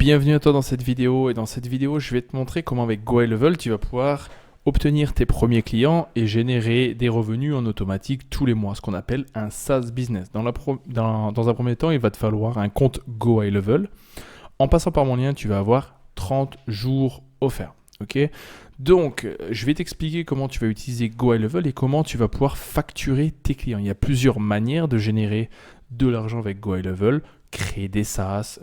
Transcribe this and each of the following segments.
Bienvenue à toi dans cette vidéo et dans cette vidéo je vais te montrer comment avec GoHighLevel tu vas pouvoir obtenir tes premiers clients et générer des revenus en automatique tous les mois, ce qu'on appelle un SaaS business. Dans un premier temps, il va te falloir un compte GoHighLevel. En passant par mon lien, tu vas avoir 30 jours offerts. Ok, donc, je vais t'expliquer comment tu vas utiliser GoHighLevel et comment tu vas pouvoir facturer tes clients. Il y a plusieurs manières de générer de l'argent avec GoHighLevel. Créer des SaaS,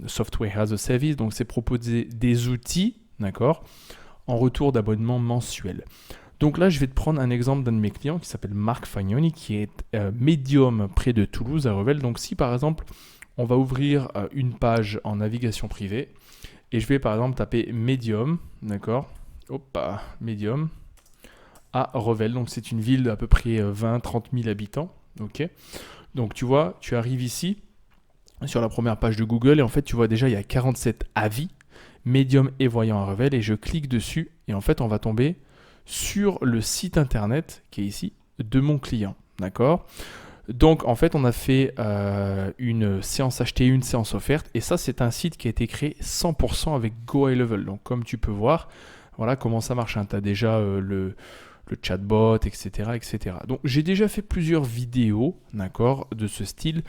Software as a Service, donc c'est proposer des outils, d'accord, en retour d'abonnement mensuel. Donc là, je vais te prendre un exemple d'un de mes clients qui s'appelle Marc Fagnoni, qui est médium près de Toulouse, à Revel. Donc si par exemple, on va ouvrir une page en navigation privée, et je vais par exemple taper Medium, d'accord, Medium, à Revel. Donc c'est une ville d'à peu près 20-30 000 habitants, ok. Donc tu vois, tu arrives ici, sur la première page de Google et en fait tu vois déjà il y a 47 avis médium et voyant à Revel et je clique dessus et en fait on va tomber sur le site internet qui est ici de mon client, d'accord. Donc en fait on a fait une séance achetée, une séance offerte et ça c'est un site qui a été créé 100% avec GoHighLevel. Donc comme tu peux voir, voilà comment ça marche, hein. Tu as déjà le chatbot, etc., etc. Donc j'ai déjà fait plusieurs vidéos, d'accord, de ce style,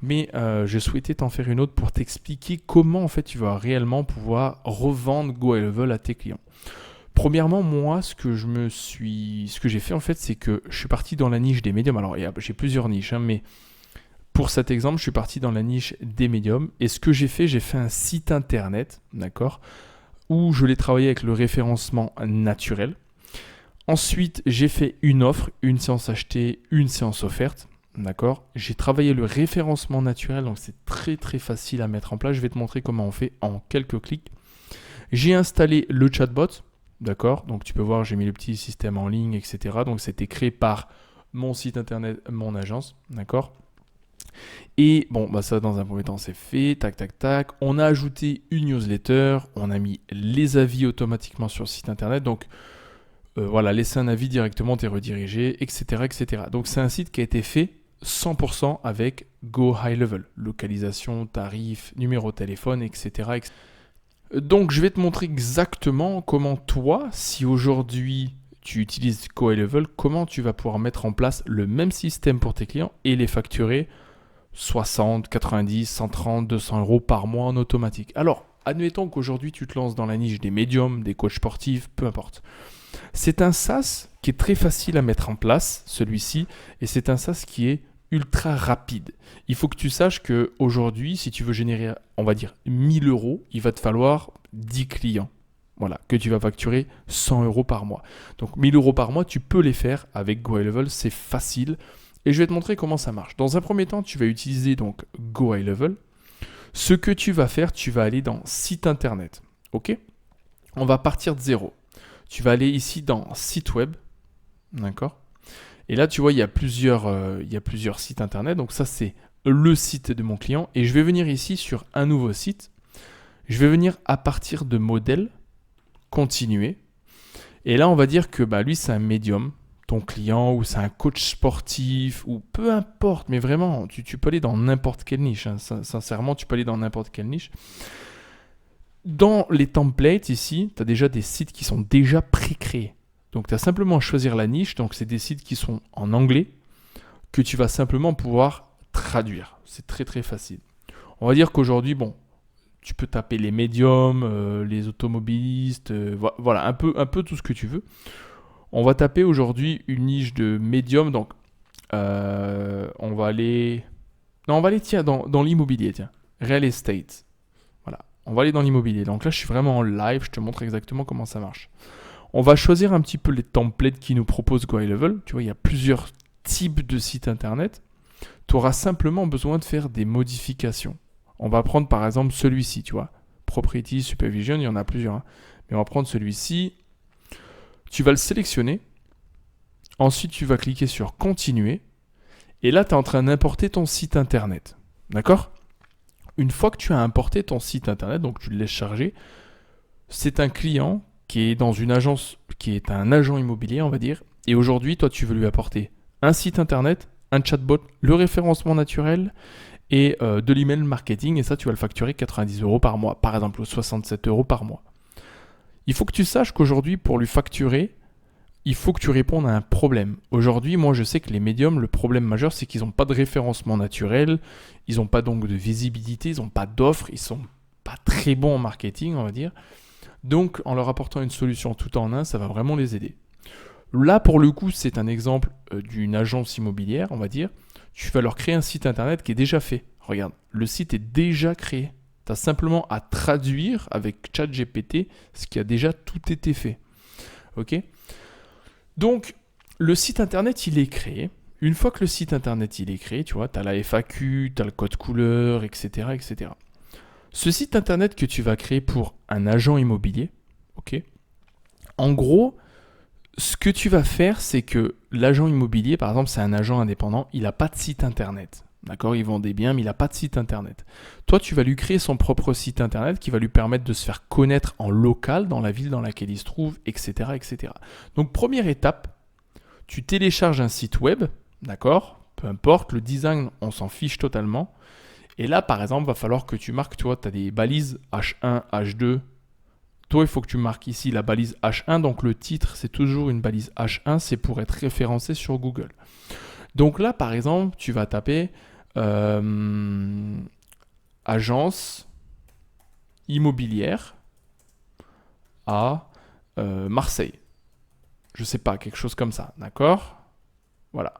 mais je souhaitais t'en faire une autre pour t'expliquer comment en fait tu vas réellement pouvoir revendre GoHighLevel à tes clients. Premièrement, moi, ce que j'ai fait en fait, c'est que je suis parti dans la niche des médiums. Alors j'ai plusieurs niches, hein, mais pour cet exemple, je suis parti dans la niche des médiums. Et ce que j'ai fait un site internet, d'accord, où je l'ai travaillé avec le référencement naturel. Ensuite, j'ai fait une offre, une séance achetée, une séance offerte. D'accord. J'ai travaillé le référencement naturel, donc c'est très très facile à mettre en place. Je vais te montrer comment on fait en quelques clics. J'ai installé le chatbot. D'accord. Donc tu peux voir, j'ai mis le petit système en ligne, etc. Donc c'était créé par mon site internet, mon agence. D'accord. Et bon, bah ça dans un premier temps c'est fait, tac tac tac. On a ajouté une newsletter, on a mis les avis automatiquement sur le site internet. Donc voilà, laisser un avis directement, t'es redirigé, etc., etc. Donc c'est un site qui a été fait 100% avec GoHighLevel. Localisation, tarif, numéro de téléphone, etc., etc. Donc je vais te montrer exactement comment toi, si aujourd'hui tu utilises GoHighLevel, comment tu vas pouvoir mettre en place le même système pour tes clients et les facturer 60, 90, 130, 200 euros par mois en automatique. Alors, admettons qu'aujourd'hui tu te lances dans la niche des médiums, des coachs sportifs, peu importe. C'est un SaaS qui est très facile à mettre en place, celui-ci, et c'est un SaaS qui est ultra rapide. Il faut que tu saches qu'aujourd'hui, si tu veux générer, on va dire, 1000 euros, il va te falloir 10 clients. Voilà, que tu vas facturer 100 euros par mois. Donc 1000 euros par mois, tu peux les faire avec GoHighLevel, c'est facile. Et je vais te montrer comment ça marche. Dans un premier temps, tu vas utiliser donc GoHighLevel. Ce que tu vas faire, tu vas aller dans site internet. Ok ? On va partir de zéro. Tu vas aller ici dans site web, d'accord. Et là, tu vois, il y a plusieurs sites internet. Donc ça, c'est le site de mon client. Et je vais venir ici sur un nouveau site. Je vais venir à partir de modèle, continuer. Et là, on va dire que lui, c'est un médium, ton client, ou c'est un coach sportif, ou peu importe. Mais vraiment, tu peux aller dans n'importe quelle niche. Hein. Sincèrement, tu peux aller dans n'importe quelle niche. Dans les templates ici, tu as déjà des sites qui sont déjà pré-créés. Donc tu as simplement à choisir la niche. Donc c'est des sites qui sont en anglais que tu vas simplement pouvoir traduire. C'est très très facile. On va dire qu'aujourd'hui, tu peux taper les médiums, les automobilistes, voilà, un peu tout ce que tu veux. On va taper aujourd'hui une niche de médium. Donc on va aller tiens, dans l'immobilier, tiens, real estate. On va aller dans l'immobilier. Donc là, je suis vraiment en live. Je te montre exactement comment ça marche. On va choisir un petit peu les templates qui nous propose GoHighLevel. Tu vois, il y a plusieurs types de sites internet. Tu auras simplement besoin de faire des modifications. On va prendre par exemple celui-ci, tu vois. Property Supervision, il y en a plusieurs. Hein. Mais on va prendre celui-ci. Tu vas le sélectionner. Ensuite, tu vas cliquer sur Continuer. Et là, tu es en train d'importer ton site internet. D'accord ? Une fois que tu as importé ton site internet, donc tu le laisses charger, c'est un client qui est dans une agence, qui est un agent immobilier, on va dire. Et aujourd'hui, toi, tu veux lui apporter un site internet, un chatbot, le référencement naturel et de l'email marketing, et ça, tu vas le facturer 90 € par mois, par exemple, ou 67 € par mois. Il faut que tu saches qu'aujourd'hui, pour lui facturer, il faut que tu répondes à un problème. Aujourd'hui, moi, je sais que les médiums, le problème majeur, c'est qu'ils n'ont pas de référencement naturel, ils n'ont pas donc de visibilité, ils n'ont pas d'offres, ils ne sont pas très bons en marketing, on va dire. Donc, en leur apportant une solution tout en un, ça va vraiment les aider. Là, pour le coup, c'est un exemple d'une agence immobilière, on va dire. Tu vas leur créer un site internet qui est déjà fait. Regarde, le site est déjà créé. Tu as simplement à traduire avec ChatGPT ce qui a déjà tout été fait. Ok ? Donc, le site internet, il est créé. Une fois que le site internet il est créé, tu vois, tu as la FAQ, tu as le code couleur, etc., etc. Ce site internet que tu vas créer pour un agent immobilier, ok ? En gros, ce que tu vas faire, c'est que l'agent immobilier, par exemple, c'est un agent indépendant, il n'a pas de site internet. D'accord, il vend des biens, mais il n'a pas de site internet. Toi, tu vas lui créer son propre site internet qui va lui permettre de se faire connaître en local dans la ville dans laquelle il se trouve, etc., etc. Donc, première étape, tu télécharges un site web, d'accord ? Peu importe, le design, on s'en fiche totalement. Et là, par exemple, il va falloir que tu marques, tu vois, tu as des balises H1, H2. Toi, il faut que tu marques ici la balise H1. Donc, le titre, c'est toujours une balise H1. C'est pour être référencé sur Google. Donc là, par exemple, tu vas taper agence immobilière à Marseille. Je sais pas, quelque chose comme ça. D'accord ? Voilà.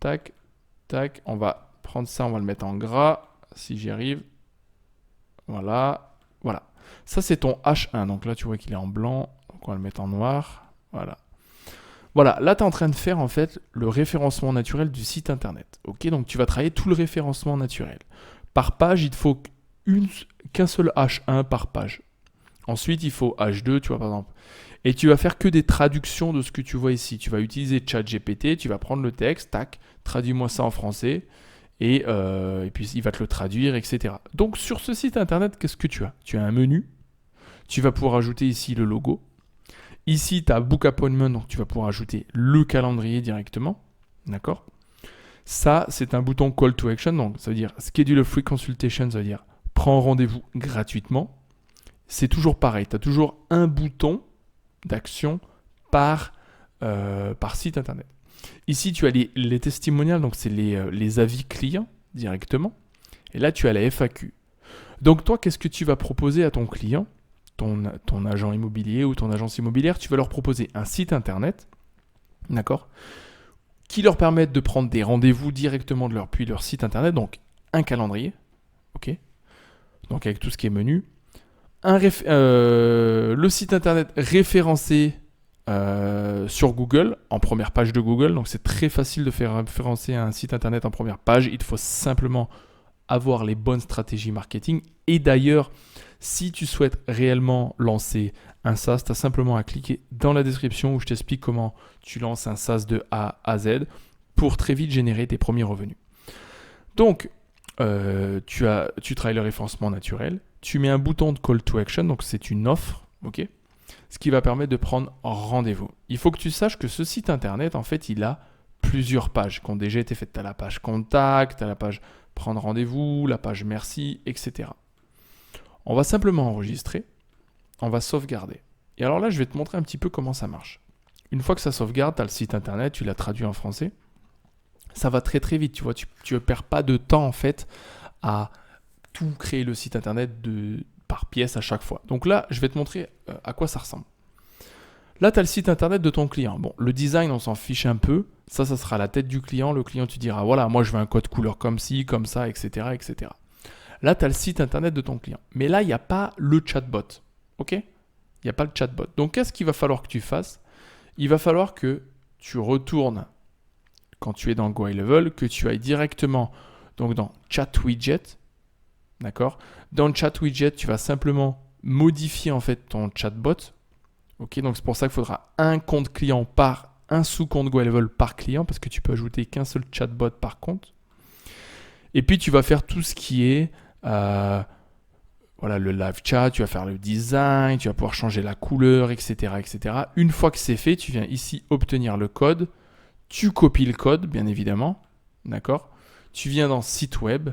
Tac, tac. On va prendre ça, on va le mettre en gras, si j'y arrive. Voilà, voilà. Ça, c'est ton H1. Donc là, tu vois qu'il est en blanc. Donc on va le mettre en noir. Voilà. Voilà, là, tu es en train de faire en fait le référencement naturel du site internet. Ok, donc tu vas travailler tout le référencement naturel. Par page, il te faut qu'un seul H1 par page. Ensuite, il faut H2, tu vois, par exemple. Et tu vas faire que des traductions de ce que tu vois ici. Tu vas utiliser ChatGPT, tu vas prendre le texte, tac, traduis-moi ça en français, et puis il va te le traduire, etc. Donc sur ce site internet, qu'est-ce que tu as ? Tu as un menu, tu vas pouvoir ajouter ici le logo. Ici, tu as Book Appointment, donc tu vas pouvoir ajouter le calendrier directement. D'accord ? Ça, c'est un bouton Call to Action, donc ça veut dire Schedule a Free Consultation, ça veut dire prends rendez-vous gratuitement. C'est toujours pareil, tu as toujours un bouton d'action par site internet. Ici, tu as les testimonials, donc c'est les avis clients directement. Et là, tu as la FAQ. Donc toi, qu'est-ce que tu vas proposer à ton client ? Ton agent immobilier ou ton agence immobilière, tu vas leur proposer un site internet, d'accord, qui leur permette de prendre des rendez-vous directement depuis leur site internet, donc un calendrier, ok, donc avec tout ce qui est menu, le site internet référencé sur Google, en première page de Google, donc c'est très facile de faire référencer un site internet en première page, il te faut simplement avoir les bonnes stratégies marketing, et d'ailleurs, si tu souhaites réellement lancer un SaaS, tu as simplement à cliquer dans la description où je t'explique comment tu lances un SaaS de A à Z pour très vite générer tes premiers revenus. Donc, tu travailles le référencement naturel, tu mets un bouton de call to action, donc c'est une offre, ok, ce qui va permettre de prendre rendez-vous. Il faut que tu saches que ce site internet, en fait, il a plusieurs pages qui ont déjà été faites. Tu as la page contact, tu as la page prendre rendez-vous, la page merci, etc. On va simplement enregistrer, on va sauvegarder. Et alors là, je vais te montrer un petit peu comment ça marche. Une fois que ça sauvegarde, tu as le site internet, tu l'as traduit en français. Ça va très très vite, tu vois, tu ne perds pas de temps en fait à tout créer le site internet par pièce à chaque fois. Donc là, je vais te montrer à quoi ça ressemble. Là, tu as le site internet de ton client. Bon, le design, on s'en fiche un peu. Ça sera la tête du client. Le client, tu diras, voilà, moi je veux un code couleur comme ci, comme ça, etc., etc. Là, tu as le site internet de ton client. Mais là, il n'y a pas le chatbot. OK ? Il n'y a pas le chatbot. Donc, qu'est-ce qu'il va falloir que tu fasses ? Il va falloir que tu retournes, quand tu es dans Go High Level, que tu ailles directement donc, dans Chat Widget. D'accord ? Dans le Chat Widget, tu vas simplement modifier en fait ton chatbot. OK ? Donc, c'est pour ça qu'il faudra un compte client par un sous-compte Go High Level par client parce que tu peux ajouter qu'un seul chatbot par compte. Et puis, tu vas faire tout ce qui est le live chat, tu vas faire le design, tu vas pouvoir changer la couleur, etc., etc. Une fois que c'est fait, tu viens ici obtenir le code, tu copies le code, bien évidemment, d'accord ? Tu viens dans site web,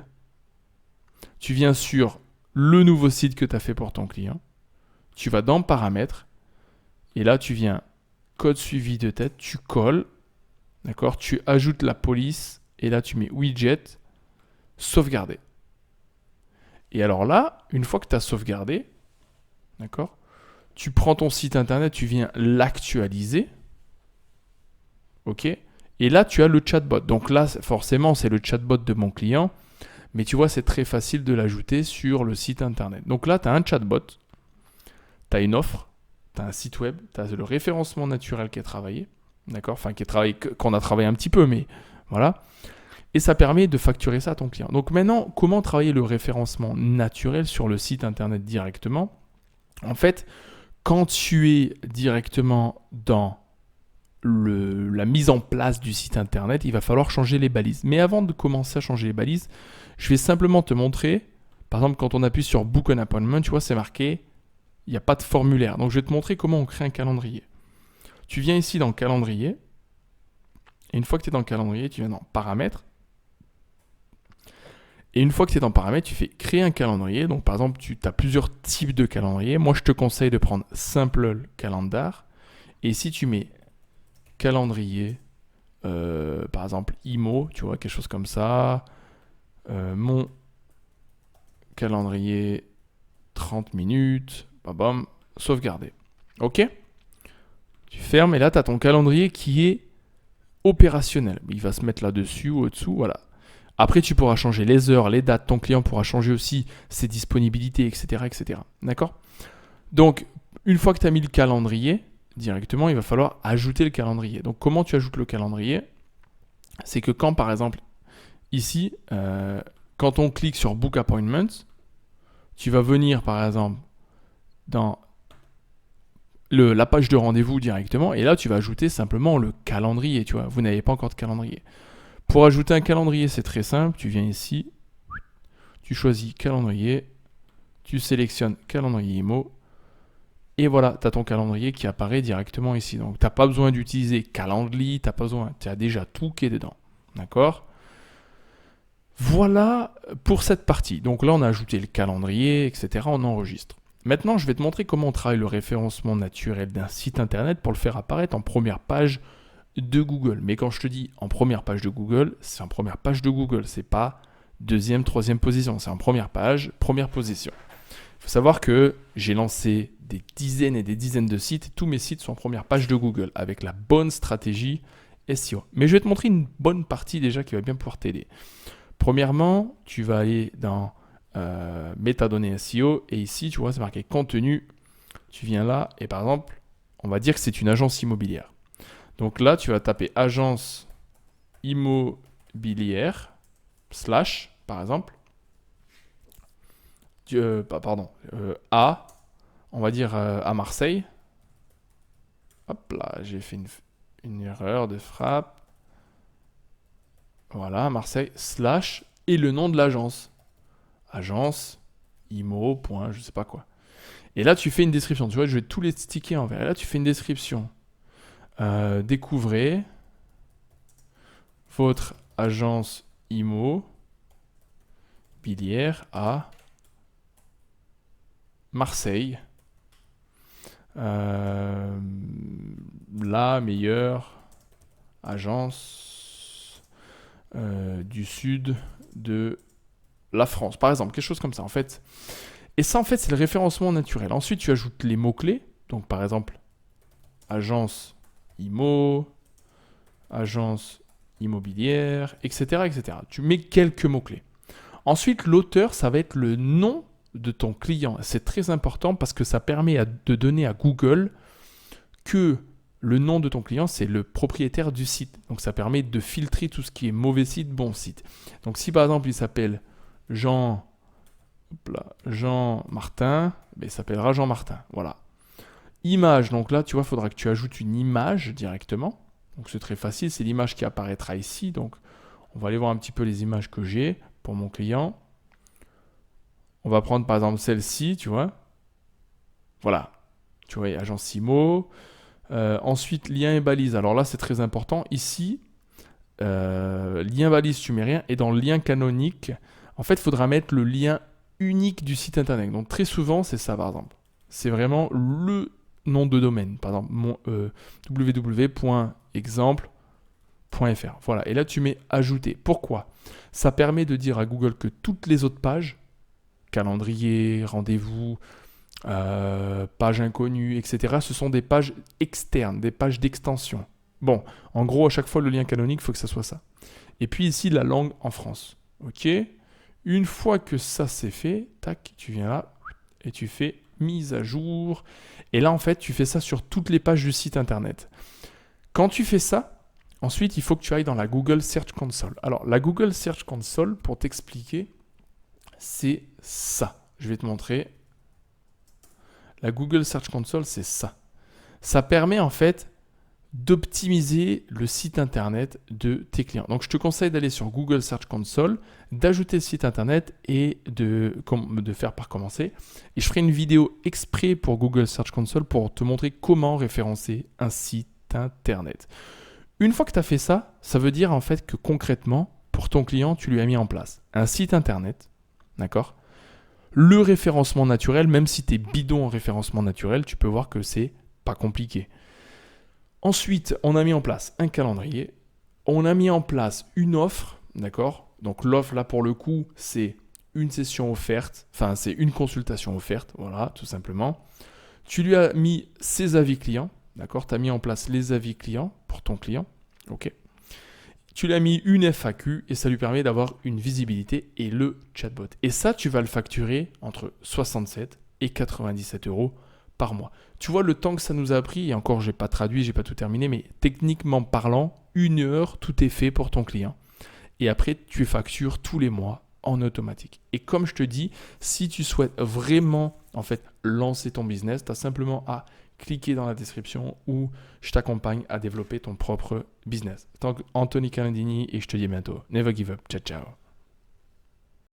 tu viens sur le nouveau site que tu as fait pour ton client, tu vas dans paramètres, et là tu viens code suivi de tête, tu colles, d'accord, tu ajoutes la police, et là tu mets widget, sauvegarder. Et alors là, une fois que tu as sauvegardé, d'accord, tu prends ton site internet, tu viens l'actualiser, ok, et là tu as le chatbot. Donc là, forcément, c'est le chatbot de mon client, mais tu vois, c'est très facile de l'ajouter sur le site internet. Donc là, tu as un chatbot, tu as une offre, tu as un site web, tu as le référencement naturel qui est travaillé, d'accord, enfin qu'on a travaillé un petit peu, mais voilà. Et ça permet de facturer ça à ton client. Donc maintenant, comment travailler le référencement naturel sur le site internet directement? En fait, quand tu es directement dans la mise en place du site internet, il va falloir changer les balises. Mais avant de commencer à changer les balises, je vais simplement te montrer, par exemple, quand on appuie sur Book an Appointment, tu vois, c'est marqué, il n'y a pas de formulaire. Donc je vais te montrer comment on crée un calendrier. Tu viens ici dans Calendrier, et une fois que tu es dans Calendrier, tu viens dans Paramètres. Et une fois que tu es dans Paramètres, tu fais créer un calendrier. Donc par exemple, tu as plusieurs types de calendriers. Moi, je te conseille de prendre Simple Calendar. Et si tu mets calendrier, par exemple IMO, tu vois, quelque chose comme ça, mon calendrier 30 minutes, bam, sauvegarder. Ok? Tu fermes et là, tu as ton calendrier qui est opérationnel. Il va se mettre là-dessus ou au-dessous, voilà. Après, tu pourras changer les heures, les dates. Ton client pourra changer aussi ses disponibilités, etc. etc. D'accord? Donc, une fois que tu as mis le calendrier, directement, il va falloir ajouter le calendrier. Donc, comment tu ajoutes le calendrier? C'est que quand, par exemple, ici, quand on clique sur Book Appointment, tu vas venir, par exemple, dans la page de rendez-vous directement, et là, tu vas ajouter simplement le calendrier. Tu vois, vous n'avez pas encore de calendrier. Pour ajouter un calendrier, c'est très simple. Tu viens ici, tu choisis calendrier, tu sélectionnes calendrier IMO, et voilà, tu as ton calendrier qui apparaît directement ici. Donc, tu n'as pas besoin d'utiliser Calendly, tu as déjà tout qui est dedans. D'accord? Voilà pour cette partie. Donc là, on a ajouté le calendrier, etc. On enregistre. Maintenant, je vais te montrer comment on travaille le référencement naturel d'un site internet pour le faire apparaître en première page de Google. Mais quand je te dis en première page de Google, c'est en première page de Google. C'est pas deuxième, troisième position. C'est en première page, première position. Il faut savoir que j'ai lancé des dizaines et des dizaines de sites. Tous mes sites sont en première page de Google avec la bonne stratégie SEO. Mais je vais te montrer une bonne partie déjà qui va bien pouvoir t'aider. Premièrement, tu vas aller dans métadonnées SEO et ici, tu vois, c'est marqué contenu. Tu viens là et par exemple, on va dire que c'est une agence immobilière. Donc là, tu vas taper agence immobilière / par exemple, on va dire à Marseille. Hop là, j'ai fait une erreur de frappe. Voilà, Marseille / et le nom de l'agence. Agence immo. Je sais pas quoi. Et là, tu fais une description. Tu vois, je vais tous les sticker en vert. Et là, tu fais une description. Découvrez votre agence immobilière à Marseille. La meilleure agence du sud de la France, par exemple, quelque chose comme ça en fait. Et ça en fait c'est le référencement naturel. Ensuite tu ajoutes les mots-clés, donc par exemple agence IMO, agence immobilière, etc. etc. Tu mets quelques mots-clés. Ensuite l'auteur, ça va être le nom de ton client. C'est très important parce que ça permet de donner à Google que le nom de ton client, c'est le propriétaire du site. Donc ça permet de filtrer tout ce qui est mauvais site, bon site. Donc si par exemple il s'appelle Jean Martin, il s'appellera Jean Martin. Voilà. Image, donc là tu vois, il faudra que tu ajoutes une image directement. Donc c'est très facile, c'est l'image qui apparaîtra ici. Donc on va aller voir un petit peu les images que j'ai pour mon client. On va prendre par exemple celle-ci, tu vois. Voilà. Tu vois, agence IMO. Ensuite, lien et balise. Alors là, c'est très important. Ici, lien valise, tu mets rien. Et dans le lien canonique, en fait, il faudra mettre le lien unique du site internet. Donc très souvent, c'est ça par exemple. C'est vraiment le nom de domaine. Par exemple, www.exemple.fr. Voilà. Et là, tu mets ajouter. Pourquoi? Ça permet de dire à Google que toutes les autres pages, calendrier, rendez-vous, page inconnue, etc., ce sont des pages externes, des pages d'extension. Bon, en gros, à chaque fois, le lien canonique, il faut que ça soit ça. Et puis ici, la langue en France. OK? Une fois que ça c'est fait, tac, tu viens là et tu fais mise à jour. Et là, en fait, tu fais ça sur toutes les pages du site internet. Quand tu fais ça, ensuite, il faut que tu ailles dans la Google Search Console. Alors, la Google Search Console, pour t'expliquer, c'est ça. Je vais te montrer. La Google Search Console, c'est ça. Ça permet en fait d'optimiser le site internet de tes clients. Donc, je te conseille d'aller sur Google Search Console, d'ajouter le site internet et de faire par commencer. Et je ferai une vidéo exprès pour Google Search Console pour te montrer comment référencer un site internet. Une fois que tu as fait ça, ça veut dire en fait que concrètement, pour ton client, tu lui as mis en place un site internet, d'accord ? Le référencement naturel, même si tu es bidon en référencement naturel, tu peux voir que c'est pas compliqué. Ensuite, on a mis en place un calendrier. On a mis en place une offre, d'accord ? Donc l'offre là pour le coup, c'est une session offerte, enfin c'est une consultation offerte, voilà, tout simplement. Tu lui as mis ses avis clients, d'accord ? Tu as mis en place les avis clients pour ton client, ok ? Tu lui as mis une FAQ et ça lui permet d'avoir une visibilité et le chatbot. Et ça, tu vas le facturer entre 67 et 97 euros par mois. Tu vois le temps que ça nous a pris, et encore, je n'ai pas traduit, je n'ai pas tout terminé, mais techniquement parlant, 1 heure, tout est fait pour ton client. Et après, tu factures tous les mois en automatique. Et comme je te dis, si tu souhaites vraiment en fait lancer ton business, tu as simplement à cliquer dans la description où je t'accompagne à développer ton propre business. Anthony Calandini et je te dis à bientôt. Never give up. Ciao, ciao.